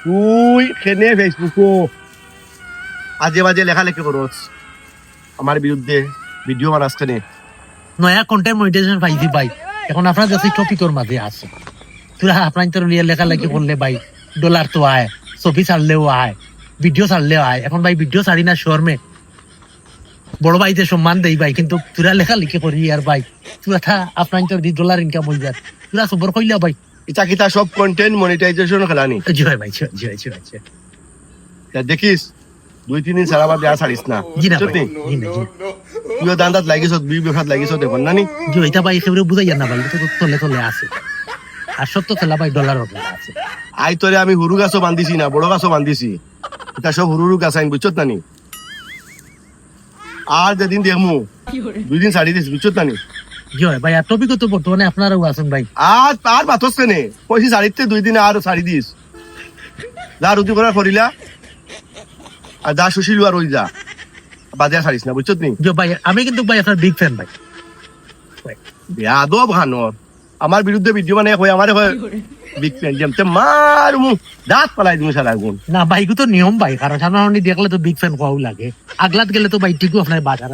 তুই খেনে ফেসবুকও আজে বাজে লেখালেখি করস আমার বিরুদ্ধে ভিডিও বানাস কেনে নয়া কন্টেন্ট মনিটাইজেশন পাইছি ভাই এখন আপনার কাছে টপিকর মাঝে আছে তোরা আপনার তোর নিয়ে লেখালেখি করলে ভাই ডলার তো আয় ছবি ছাড়লেও আয় ভিডিও ছাড়লেও আয় এখন ভাই ভিডিও ছাড়ি না শর্মে বড় ভাইতে সম্মান দেই ভাই কিন্তু তোরা লেখালেখি করি আর ভাই তোরা থা আপনার তোর ডলার ইনকাম হয়ে যায় তোরা সবর কইলা ভাই ইটা কিতা সব কন্টেন্ট মনিটাইজেশন খেলানি জি ভাই ভাই জি ভাই জি ভাই দেখিস 2-3 দিন সারা বাদে আর ছাড়িস না জি না সত্যি ভাই জি না জি তুইও দান্দাত লাগিস দুই বেফাত লাগিস দেখুন নানি জি এটা ভাই একেবারে বুঝাই না ভাই এটা তো তলে তলে আছে আর সত্য খেলা ভাই ডলার আছে আই তোরে আমি হুরু গাছও বান্ধিছি না বড় গাছও বান্ধিছি এটা সব হুরুরু গাছ আইন বুঝছত নানি আর যেদিন দেখমু 2 দিন ছাড়ি দিস বুঝছত নানি জি ভাই আর টপিকও তো বর্তমানে আপনারাও আছেন ভাই আর বাতস কেনে পয়সা ছাড়িতে 2 দিনে আর ছাড়ি দিস যা রুটি করা করিলা আর যা সুশীল আর ওই যা বাজার ছাড়িস না বুঝছত নি জি ভাই আমি কিন্তু ভাই আপনার বিগ ফ্যান ভাই বেয়াদব হানর আমার বিরুদ্ধে ভিডিও মানে কই আমারে কই বিগ ফ্যান যেমতে মারমু দাঁত পালাই দিমু সারা গুণ না ভাই তো নিয়ম ভাই কারণ সামনাসামনি দেখলে তো বিগ ফ্যান কোয়াও লাগে আগলাত গেলে তো ভাই ঠিকও আপনার বাজার